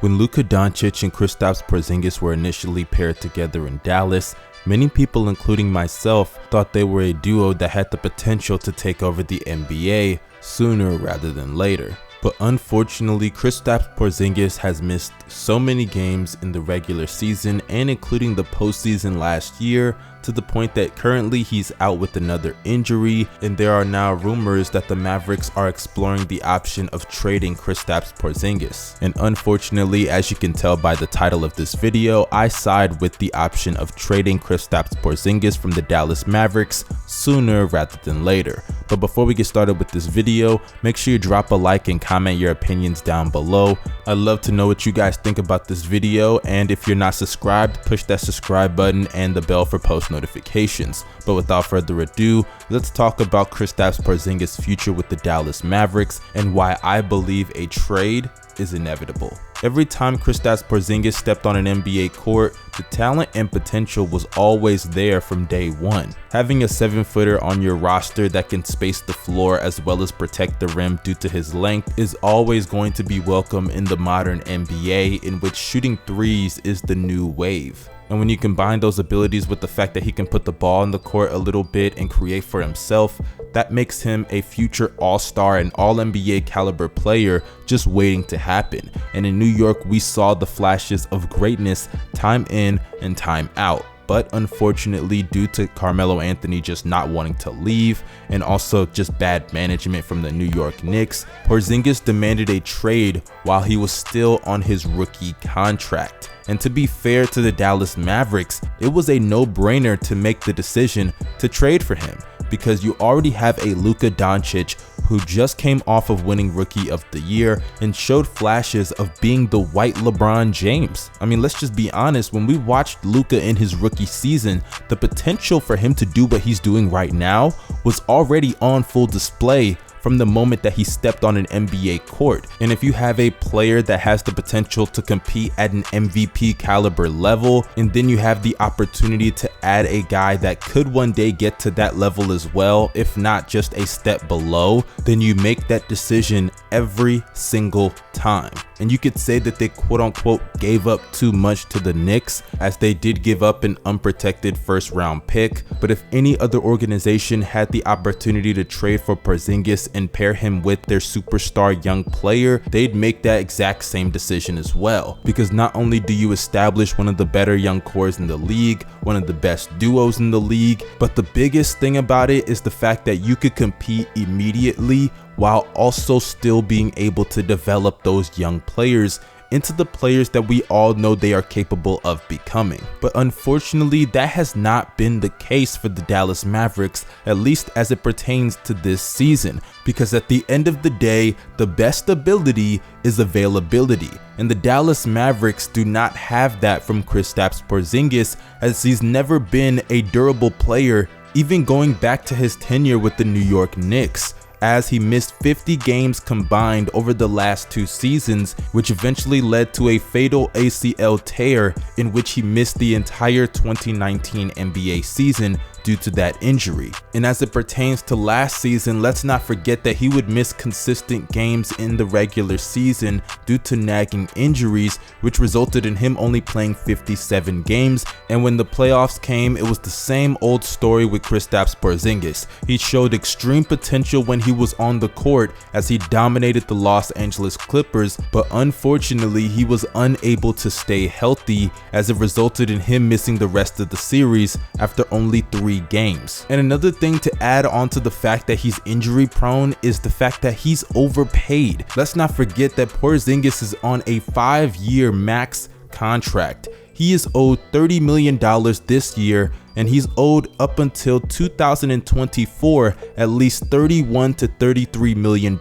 When Luka Doncic and Kristaps Porzingis were initially paired together in Dallas, many people, including myself, thought they were a duo that had the potential to take over the NBA sooner rather than later. But unfortunately, Kristaps Porzingis has missed so many games in the regular season and including the postseason last year, to the point that currently he's out with another injury, and there are now rumors that the Mavericks are exploring the option of trading Kristaps Porzingis. And unfortunately, as you can tell by the title of this video, I side with the option of trading Kristaps Porzingis from the Dallas Mavericks sooner rather than later. But before we get started with this video, make sure you drop a like and comment your opinions down below. I'd love to know what you guys think about this video, and if you're not subscribed, push that subscribe button and the bell for post notifications. But without further ado, let's talk about Kristaps Porzingis' future with the Dallas Mavericks and why I believe a trade is inevitable. Every time Kristaps Porzingis stepped on an NBA court, the talent and potential was always there from day one. Having a 7-footer on your roster that can space the floor as well as protect the rim due to his length is always going to be welcome in the modern NBA, in which shooting threes is the new wave. And when you combine those abilities with the fact that he can put the ball on the court a little bit and create for himself, that makes him a future all-star and all-NBA caliber player just waiting to happen. And in New York, we saw the flashes of greatness time in and time out. But unfortunately, due to Carmelo Anthony just not wanting to leave and also just bad management from the New York Knicks, Porzingis demanded a trade while he was still on his rookie contract. And to be fair to the Dallas Mavericks, it was a no-brainer to make the decision to trade for him, because you already have a Luka Doncic who just came off of winning Rookie of the Year and showed flashes of being the white LeBron James. I mean, let's just be honest, when we watched Luka in his rookie season, the potential for him to do what he's doing right now was already on full display from the moment that he stepped on an NBA court. And if you have a player that has the potential to compete at an MVP caliber level, and then you have the opportunity to add a guy that could one day get to that level as well, if not just a step below, then you make that decision every single time. And you could say that they quote unquote gave up too much to the Knicks, as they did give up an unprotected first round pick. But if any other organization had the opportunity to trade for Porzingis and pair him with their superstar young player, they'd make that exact same decision as well. Because not only do you establish one of the better young cores in the league, one of the best duos in the league, but the biggest thing about it is the fact that you could compete immediately while also still being able to develop those young players into the players that we all know they are capable of becoming. But unfortunately, that has not been the case for the Dallas Mavericks, at least as it pertains to this season, because at the end of the day, the best ability is availability, and the Dallas Mavericks do not have that from Kristaps Porzingis, as he's never been a durable player, even going back to his tenure with the New York Knicks, as he missed 50 games combined over the last 2 seasons, which eventually led to a fatal ACL tear in which he missed the entire 2019 NBA season due to that injury. And as it pertains to last season, let's not forget that he would miss consistent games in the regular season due to nagging injuries, which resulted in him only playing 57 games. And when the playoffs came, it was the same old story with Kristaps Porzingis. He showed extreme potential when he was on the court, as he dominated the Los Angeles Clippers, but unfortunately he was unable to stay healthy, as it resulted in him missing the rest of the series after only 3 games. And another thing to add on to the fact that he's injury prone is the fact that he's overpaid. Let's not forget that Porzingis is on a 5-year max contract. He is owed $30 million this year, and he's owed up until 2024 at least $31 to $33 million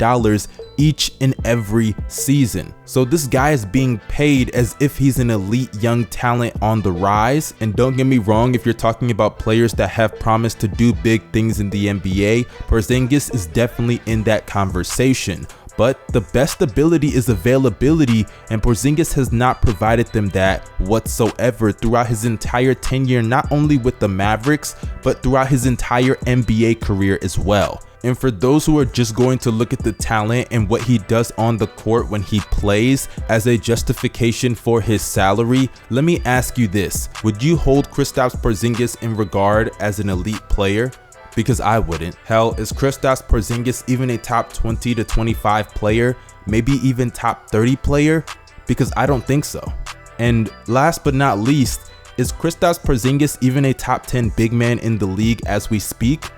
each and every season. So this guy is being paid as if he's an elite young talent on the rise. And don't get me wrong, if you're talking about players that have promised to do big things in the NBA, Porzingis is definitely in that conversation. But the best ability is availability, and Porzingis has not provided them that whatsoever throughout his entire tenure, not only with the Mavericks, but throughout his entire NBA career as well. And for those who are just going to look at the talent and what he does on the court when he plays as a justification for his salary, let me ask you this. Would you hold Kristaps Porzingis in regard as an elite player? Because I wouldn't. Hell, is Kristaps Porzingis even a top 20 to 25 player? Maybe even top 30 player? Because I don't think so. And last but not least, is Kristaps Porzingis even a top 10 big man in the league as we speak?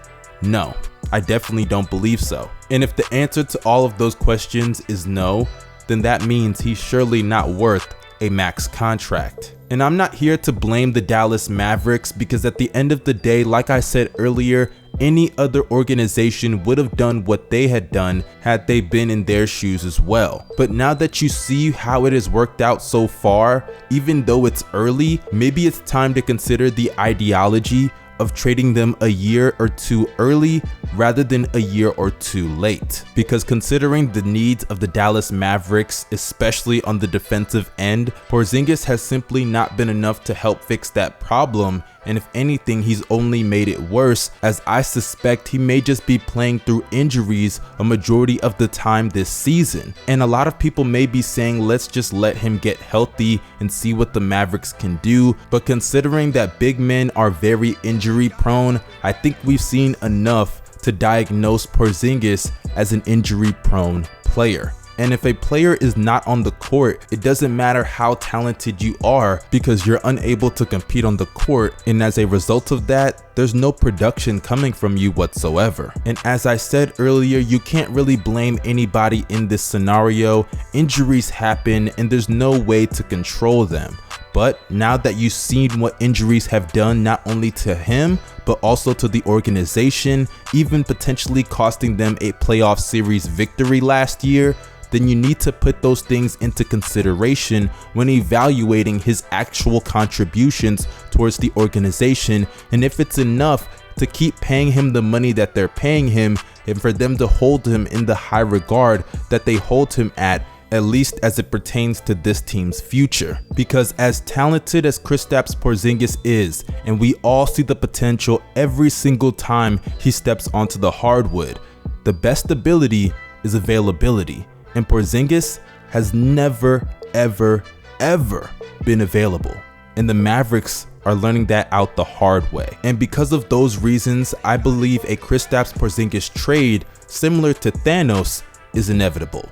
No, I definitely don't believe so. And if the answer to all of those questions is no, then that means he's surely not worth a max contract. And I'm not here to blame the Dallas Mavericks, because at the end of the day, like I said earlier, any other organization would have done what they had done had they been in their shoes as well. But now that you see how it has worked out so far, even though it's early, maybe it's time to consider the ideology of trading them a year or two early rather than a year or two late. Because considering the needs of the Dallas Mavericks, especially on the defensive end, Porzingis has simply not been enough to help fix that problem. And if anything, he's only made it worse, as I suspect he may just be playing through injuries a majority of the time this season. And a lot of people may be saying, let's just let him get healthy and see what the Mavericks can do. But considering that big men are very injury prone, I think we've seen enough to diagnose Porzingis as an injury prone player. And if a player is not on the court, it doesn't matter how talented you are, because you're unable to compete on the court, and as a result of that, there's no production coming from you whatsoever. And as I said earlier, you can't really blame anybody in this scenario. Injuries happen and there's no way to control them. But now that you've seen what injuries have done not only to him, but also to the organization, even potentially costing them a playoff series victory last year, then you need to put those things into consideration when evaluating his actual contributions towards the organization, and if it's enough to keep paying him the money that they're paying him, and for them to hold him in the high regard that they hold him at least as it pertains to this team's future. Because as talented as Kristaps Porzingis is, and we all see the potential every single time he steps onto the hardwood, the best ability is availability. And Porzingis has never, ever, ever been available. And the Mavericks are learning that out the hard way. And because of those reasons, I believe a Kristaps Porzingis trade similar to Thanos is inevitable.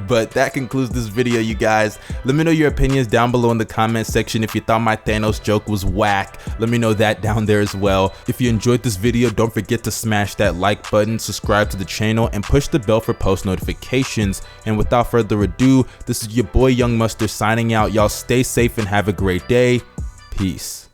But that concludes this video, you guys. Let me know your opinions down below in the comment section. If you thought my Thanos joke was whack, let me know that down there as well. If you enjoyed this video, don't forget to smash that like button, subscribe to the channel, and push the bell for post notifications. And without further ado, this is your boy Young Mustard signing out. Y'all stay safe and have a great day. Peace.